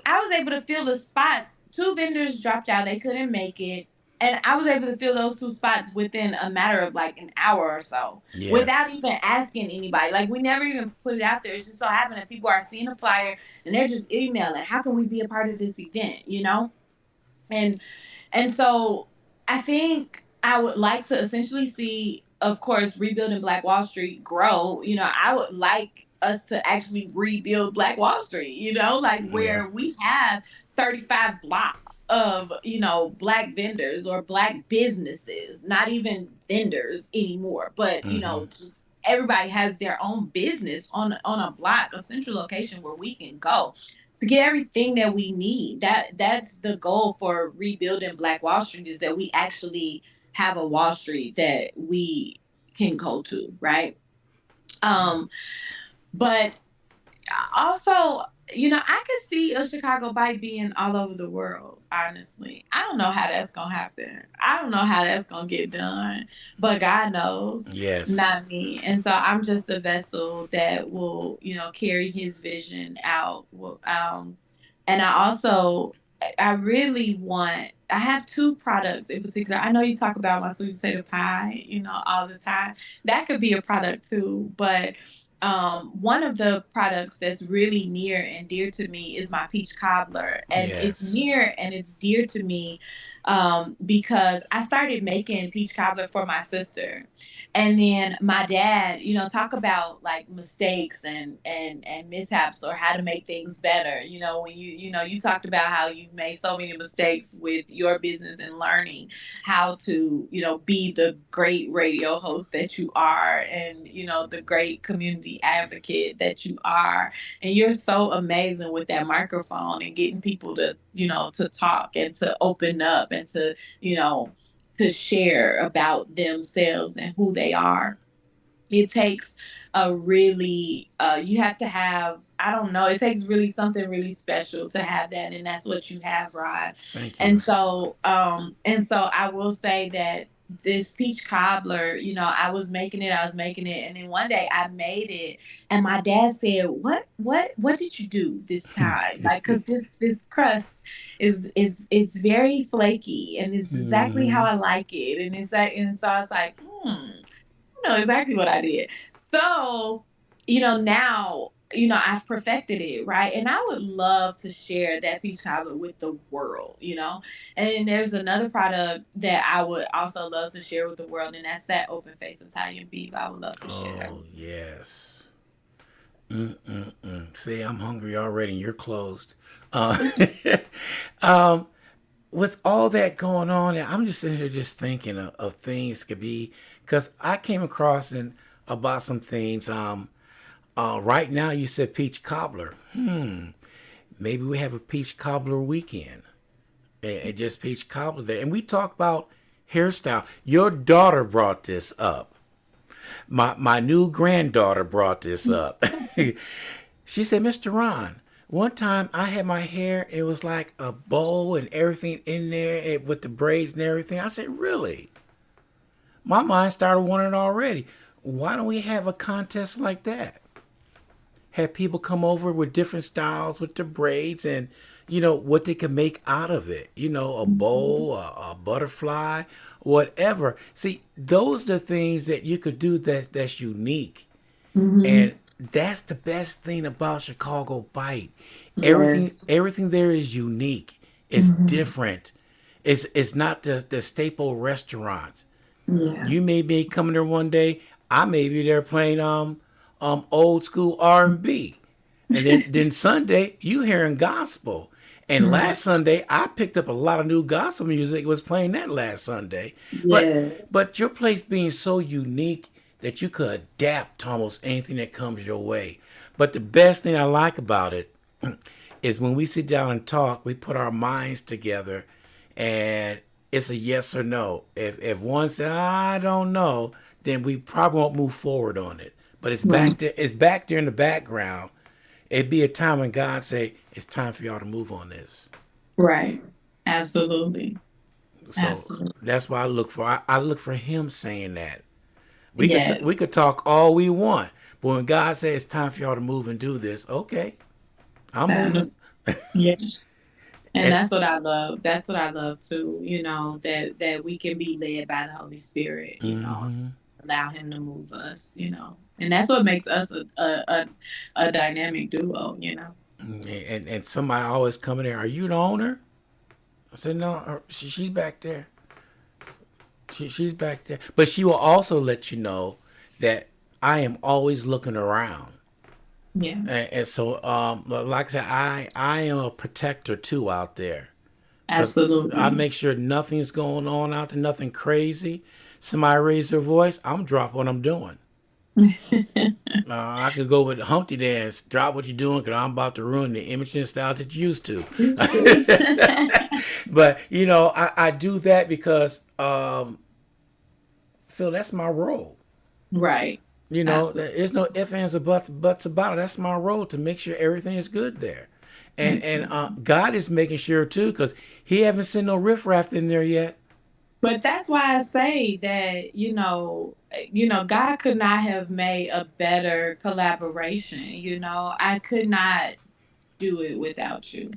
I was able to fill the spots. Two vendors dropped out; they couldn't make it, and I was able to fill those two spots within a matter of like an hour or so, without Yes. even asking anybody. Like we never even put it out there. It's just so happened that people are seeing a flyer and they're just emailing, "How can we be a part of this event?" And so I think I would like to essentially see, of course, rebuilding Black Wall Street grow. I would like us to actually rebuild Black Wall Street, like Yeah. where we have 35 blocks of, Black vendors or Black businesses, not even vendors anymore, but, Hmm. just everybody has their own business on a block, a central location where we can go to get everything that we need. That's the goal for rebuilding Black Wall Street, is that we actually have a Wall Street that we can go to, right? Um, but also, I could see a Chicago bite being all over the world. Honestly, I don't know how that's gonna happen. I don't know how that's gonna get done, but God knows, Yes. not me. And so I'm just the vessel that will, carry His vision out. And I also, I really want. I have two products in particular. I know you talk about my sweet potato pie, all the time. That could be a product too, but one of the products that's really near and dear to me is my peach cobbler, and it's Yes. near and it's dear to me because I started making peach cobbler for my sister, and then my dad, talk about like mistakes and mishaps, or how to make things better. When you talked about how you've made so many mistakes with your business and learning how to, be the great radio host that you are, and, the great community advocate that you are. And you're so amazing with that microphone and getting people to, to talk and to open up and to, you know, to share about themselves and who they are. It takes a really you have to have, I don't know, it takes really something really special to have that, and that's what you have, Rod. Thank you. And so I will say that this peach cobbler, I was making it, and then one day I made it, and my dad said, what did you do this time? Like, because this crust it's very flaky, and it's exactly how Hmm. I like it, and it's like, and so I was like, know exactly what I did. So, now, I've perfected it, right? And I would love to share that peach cobbler with the world. And then there's another product that I would also love to share with the world, and that's that open face Italian beef. I would love to share. Oh, yes. Mm-mm-mm. See, I'm hungry already, and you're closed. Uh, um, with all that going on, and I'm just sitting here just thinking of things could be, because I came across and about some things. Right now, you said peach cobbler. Maybe we have a peach cobbler weekend. and just peach cobbler there. And we talked about hairstyle. Your daughter brought this up. My new granddaughter brought this up. She said, Mr. Ron, one time I had my hair, it was like a bow and everything in there with the braids and everything. I said, really? My mind started wondering already. Why don't we have a contest like that? Have people come over with different styles with the braids and, what they can make out of it. A bow, a butterfly, whatever. See, those are the things that you could do that's unique. Mm-hmm. And that's the best thing about Chicago Bite. Yes. Everything there is unique. It's different. It's not the staple restaurants. Yeah. You may be coming there one day. I may be there playing old school R&B, and then Sunday you hearing gospel. And last Sunday I picked up a lot of new gospel music. It was playing that last Sunday, Yes. but your place being so unique that you could adapt to almost anything that comes your way. But the best thing I like about it is when we sit down and talk, we put our minds together, and it's a yes or no. If one says I don't know, then we probably won't move forward on it. But it's Right. back there. It's back there in the background. It'd be a time when God say it's time for y'all to move on this. Right. Absolutely. So Absolutely. that's why I look for. I look for Him saying that. Yeah. We could talk all we want, but when God says it's time for y'all to move and do this, okay, I'm Um, moving. yeah. And And that's what I love. That's what I love too, that we can be led by the Holy Spirit, hmm allow him to move us. And that's what makes us a dynamic duo. and somebody always coming there. Are you the owner? I said no. She's back there. She's back there. But she will also let you know that I am always looking around. Yeah. And so, like I said, I am a protector too out there. Because I Absolutely. make sure nothing's going on out there, nothing crazy. Somebody raise their voice, I'm drop what I'm doing. I could go with Humpty Dance, drop what you're doing, because I'm about to ruin the image and style that you used to. It's true. But, I do that because, Phil, that's my role. Right. Absolutely. There's no ifs, ands, or buts about it. That's my role to make sure everything is good there. And Absolutely. God is making sure too, because He haven't sent no riffraff in there yet. But that's why I say that, God could not have made a better collaboration. I could not do it without you.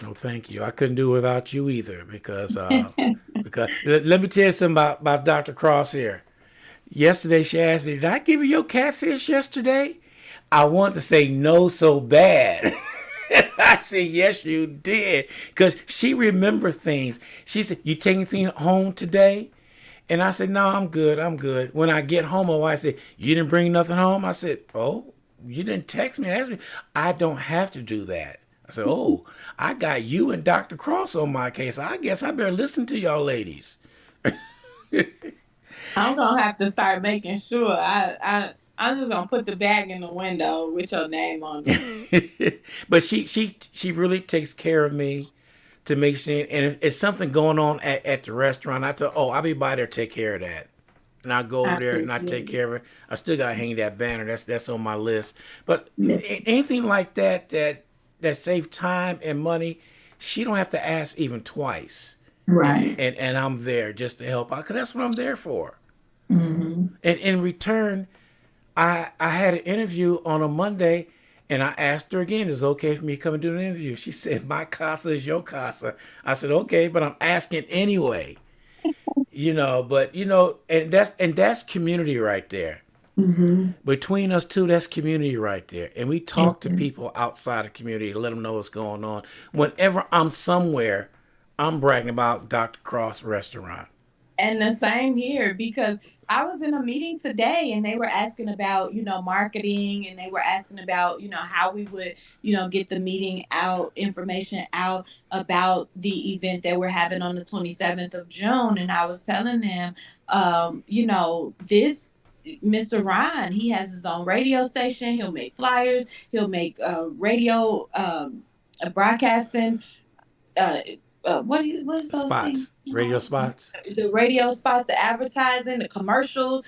No, thank you. I couldn't do it without you either, because let me tell you something about Dr. Cross here. Yesterday she asked me, "Did I give you your catfish yesterday?" I want to say no so bad. I said, yes, you did. Because she remembered things. She said, you taking things home today? And I said, no, I'm good. I'm good. When I get home, my wife said, you didn't bring nothing home? I said, oh, you didn't text me and ask me. I don't have to do that. I said, oh, I got you and Dr. Cross on my case. I guess I better listen to y'all ladies. I'm gonna have to start making sure. I'm just gonna put the bag in the window with your name on it. But she really takes care of me to make sure. And if it's something going on at the restaurant, I tell, oh, I'll be by there, take care of that. And I go I over there and I take appreciate it. care of it. I still gotta hang that banner. That's on my list. But Yeah. anything like that save time and money, she don't have to ask even twice. Right. And I'm there just to help out, because that's what I'm there for. Hmm. And in return, I had an interview on a Monday, and I asked her again, is it okay for me to come and do an interview? She said, my casa is your casa. I said, okay, but I'm asking anyway. But and that's community right there. Hmm. Between us two, that's community right there. And we talk to And, people outside the community to let them know what's going on. Whenever I'm somewhere, I'm bragging about Dr. Cross Restaurant. and the same here because I was in a meeting today and they were asking about, marketing and they were asking about, how we would, get the meeting out, information out about the event that we're having on the 27th of June. And I was telling them, this Mr. Ryan, he has his own radio station. He'll make flyers. He'll make radio broadcasting. Uh, what is those things? Spots, radio spots. The radio spots, the advertising, the commercials,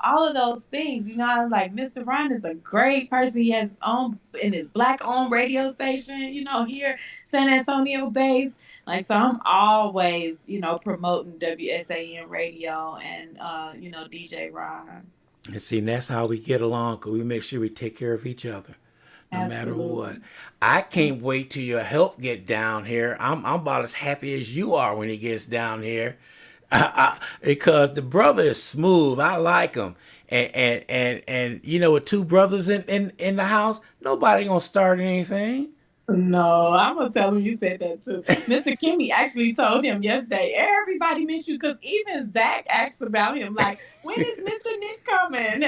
all of those things. I was like, Mr. Ron is a great person. He has own in his black owned radio station, here, San Antonio based. Like, so I'm always, promoting WSAN radio and DJ Ron. And see, and that's how we get along, because we make sure we take care of each other, no matter what. Absolutely. I can't wait till your help get down here. I'm about as happy as you are when he gets down here, because the brother is smooth. I like him, and with two brothers in the house, nobody gonna start anything. No, I'm gonna tell him you said that too. Mr. Kimmy actually told him yesterday, everybody miss you, because even Zach asked about him, like, when is Mr. Nick coming?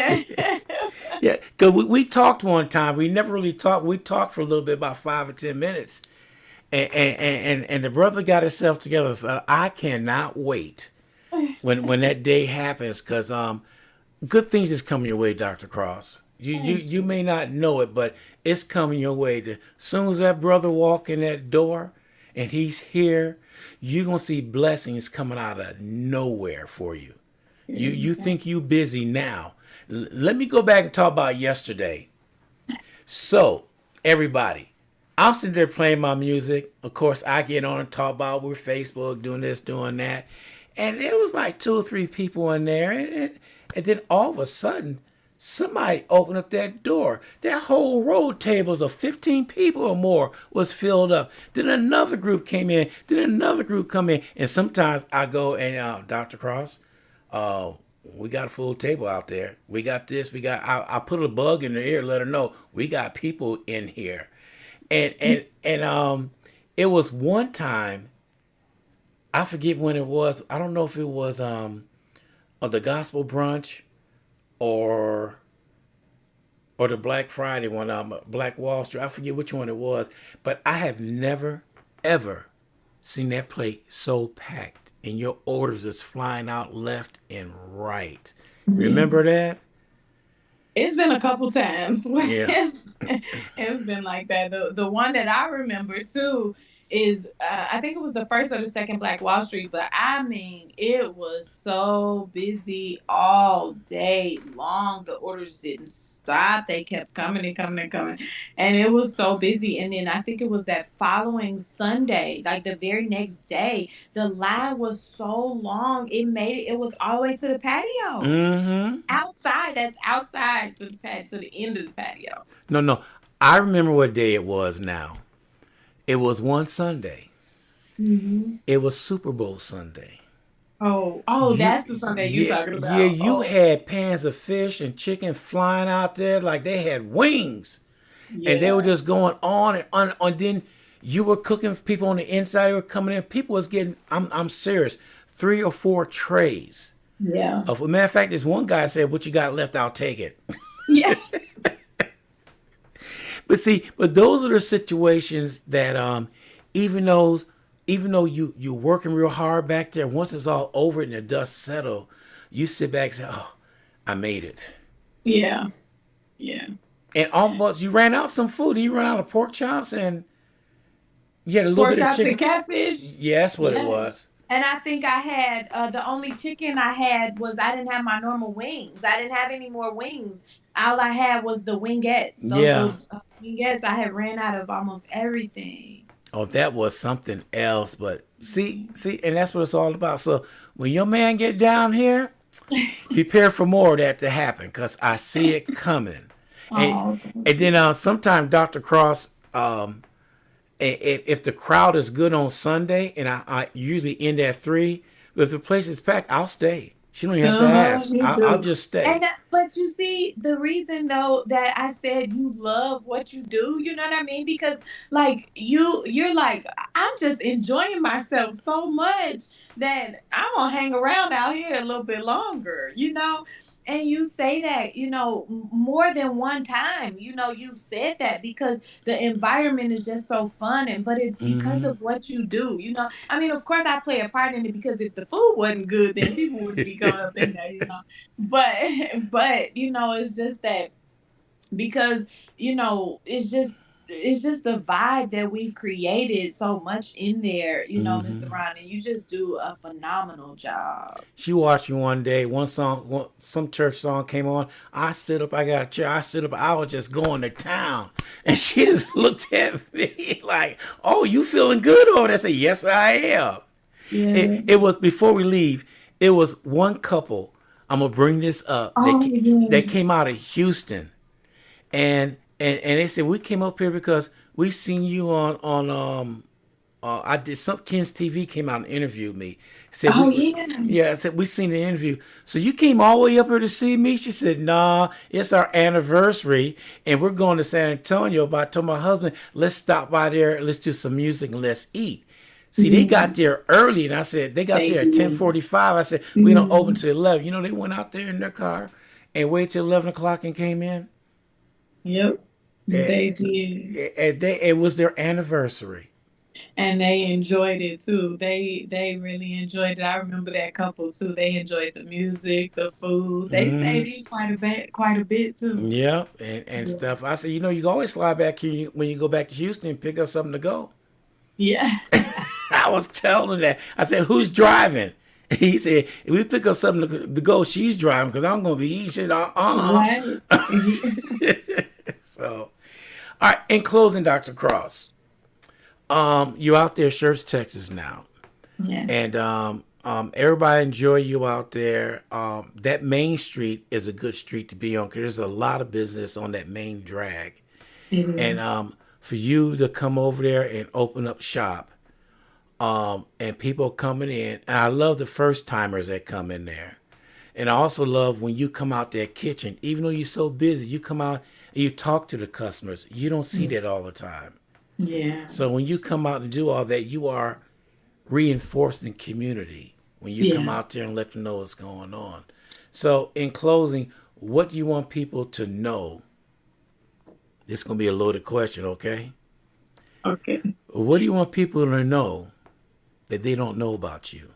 Yeah, because we talked one time. We never really talked. We talked for a little bit, about 5 or 10 minutes, and the brother got himself together. So I cannot wait when that day happens, because good things is coming your way, Dr. Cross. You may not know it, but it's coming your way. As soon as that brother walk in that door and he's here, you're gonna see blessings coming out of nowhere for you. You think you busy now. Let me go back and talk about yesterday. So, everybody, I'm sitting there playing my music. Of course, I get on and talk about we're Facebook, doing this, doing that. And there was like 2 or 3 people in there. And then all of a sudden, somebody opened up that door. That whole row tables of 15 people or more was filled up. Then another group came in. Then another group come in. And sometimes I go and, Dr. Cross, we got a full table out there. We got this. I put a bug in their ear, let her know we got people in here. And it was one time, I forget when it was. I don't know if it was the gospel brunch or the Black Friday one, Black Wall Street. I forget which one it was, but I have never ever seen that plate so packed, and your orders is flying out left and right. Remember that? It's been a couple times where Yeah. it's been like that. The one that I remember too is I think it was the first or the second Black Wall Street, but I mean it was so busy all day long. The orders didn't stop. They kept coming and coming and coming. And it was so busy. And then I think it was that following Sunday, like the very next day, the line was so long. It was all the way to the patio. Mm-hmm. Outside, that's outside to the to the end of the patio. No. I remember what day it was now. It was one Sunday. Hmm. It was Super Bowl Sunday. Oh, that's the Sunday you Yeah, talking about. yeah, you Oh, had pans of fish and chicken flying out there like they had wings. And they were yeah, just going on and on. And then you were cooking for people on the inside who were coming in. People was getting, I'm serious, 3 or 4 trays. yeah, Of a matter of fact, this one guy said, "What you got left, I'll take it." yes, But see, but those are the situations that even though you're working real hard back there, once it's all over and the dust settle, you sit back and say, "Oh, I made it." yeah, yeah. And almost you ran out some food. You ran out of pork chops and you had a little Pork bit of chops and chicken. catfish. Yeah, that's what it Yes. was. And I think I had the only chicken I had was I didn't have my normal wings. I didn't have any more wings. All I had was the wingettes. Those Yeah. little wingettes. I had ran out of almost everything. Oh, that was something else. But see, and that's what it's all about. So when your man get down here, prepare for more of that to happen, because I see it coming. And Oh, and then sometimes Dr. Cross, if the crowd is good on Sunday, and I usually end at 3, but if the place is packed, I'll stay. She don't even have to ask. me I'll too. just stay. And but you see, the reason though that I said you love what you do, you know what I mean? Because like you're like, I'm just enjoying myself so much that I'm gonna hang around out here a little bit longer. And you say that, more than one time, you've said that because the environment is just so fun, and but it's because Hmm. of what you do. I mean, of course, I play a part in it because if the food wasn't good, then people wouldn't be going up in there. But it's just that because it's just it's just the vibe that we've created so much in there, Mr. Hmm. Ron, and you just do a phenomenal job. She watched me one day. Some church song came on. I stood up. I got a chair. I stood up. I was just going to town, and she just looked at me like, "Oh, you feeling good over there?" I said, "Yes, I am." Yeah. It was before we leave. It was one couple. I'm gonna bring this up. Oh They yeah. came out of Houston, and they said we came up here because we seen you on I did some Ken's TV came out and interviewed me. Said Oh we yeah. yeah, I said we seen the interview. So you came all the way up here to see me? She said, "Nah, it's our anniversary and we're going to San Antonio." But I told my husband, "Let's stop by there, let's do some music and let's eat." See, they got Mhm. there early, and I said they got They there at do. 10:45. I said we don't open Mhm. till 11. They went out there in their car and waited till 11 o'clock and came in. Yep. And, They did. it was their anniversary. And they enjoyed it too. They really enjoyed it. I remember that couple too. They enjoyed the music, the food. They Hmm. stayed in quite a bit too. Yeah, and Yeah. stuff. I said, you can always slide back here when you go back to Houston and pick up something to go. Yeah. I was telling him that. I said, "Who's driving?" He said, "If we pick up something to go, she's driving because I'm going to be eating shit." Right. So, all right. In closing, Dr. Cross, you're out there, Schertz, Texas now, Yes. and everybody enjoy you out there. That main street is a good street to be on because there's a lot of business on that main drag. It And is. for you to come over there and open up shop, and people coming in, and I love the first timers that come in there, and I also love when you come out that kitchen, even though you're so busy, you come out and you talk to the customers. You don't see that all the time. Yeah. So when you come out and do all that, you are reinforcing community when you come Yeah. out there and let them know what's going on. So in closing, what do you want people to know? This is gonna be a loaded question, okay? Okay. What do you want people to know that they don't know about you?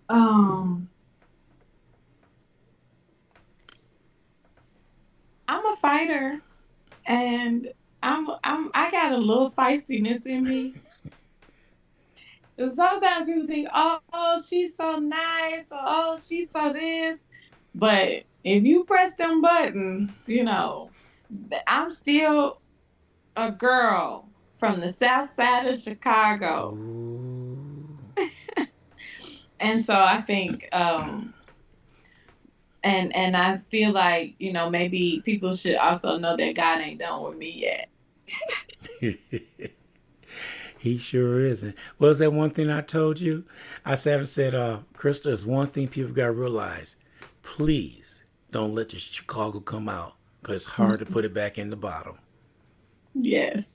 Um, I'm a fighter, and I got a little feistiness in me. And sometimes people think, oh, she's so nice, or oh, she's so this. But if you press them buttons, I'm still a girl from the south side of Chicago. Ooh. And so I think and I feel like, maybe people should also know that God ain't done with me yet. He sure isn't. What was that one thing I told you? I said, Krystal, there's one thing people got to realize. Please don't let the Chicago come out because it's hard to put it back in the bottle. Yes.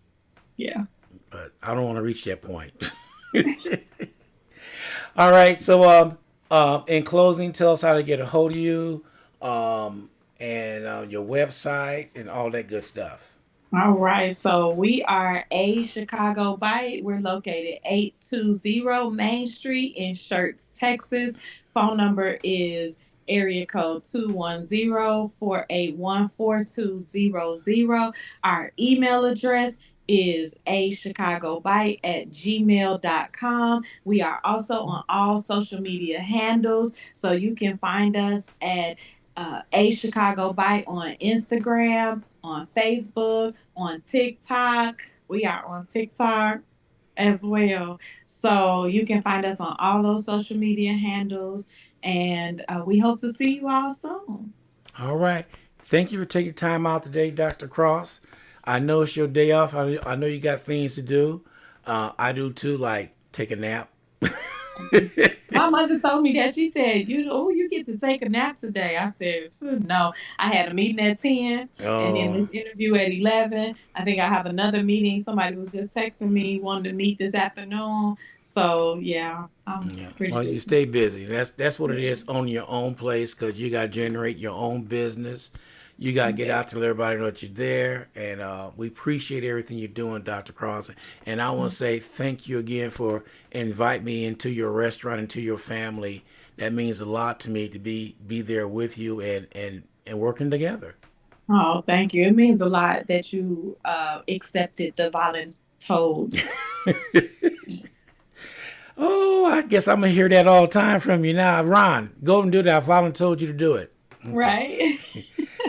Yeah. But I don't want to reach that point. All right. So, in closing, tell us how to get a hold of you, and your website and all that good stuff. All right. So we are a Chicago Bite. We're located 820 Main Street in Schertz, Texas. Phone number is area code 210-481-4200. Our email address is a Chicago Bite at gmail.com. We are also on all social media handles. So you can find us at a Chicago Bite on Instagram, on Facebook, on TikTok. We are on TikTok as well. So you can find us on all those social media handles. And we hope to see you all soon. All right. Thank you for taking time out today, Dr. Cross. I know it's your day off. I know you got things to do. I do too, like take a nap. My mother told me that. She said, you get to take a nap today. I said, "Phew, no. I had a meeting at 10 and then Oh, this interview at 11. I think I have another meeting. Somebody was just texting me, wanted to meet this afternoon. So, yeah, I'm yeah. pretty Well, you busy. stay busy. That's what it Yeah. is. Own your own place because you got to generate your own business. You got to get Yeah. out to let everybody know that you're there. And we appreciate everything you're doing, Dr. Cross. And I want to say thank you again for inviting me into your restaurant, into your family. That means a lot to me to be there with you and working together. Oh, thank you. It means a lot that you accepted the voluntold. Oh, I guess I'm gonna hear that all the time from you now. Ron, go and do that. I volunteered told you to do it. Okay. Right.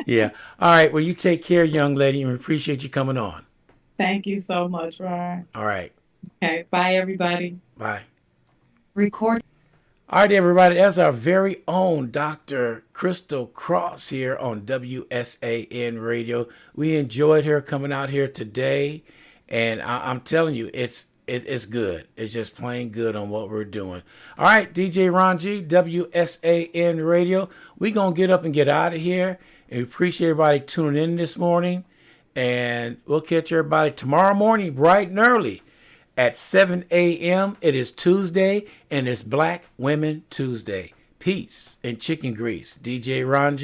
Yeah. All right. Well, you take care, young lady, and we appreciate you coming on. Thank you so much, Ron. All right. Okay. Bye, everybody. Bye. Record. All right, everybody. That's our very own Dr. Krystal Cross here on WSAN Radio. We enjoyed her coming out here today, and I'm telling you, it's good. It's just plain good on what we're doing. All right, DJ Ron G, WSAN Radio. We're going to get up and get out of here. And we appreciate everybody tuning in this morning. And we'll catch everybody tomorrow morning bright and early at 7 a.m. It is Tuesday, and it's Black Women Tuesday. Peace and chicken grease. DJ Ron G.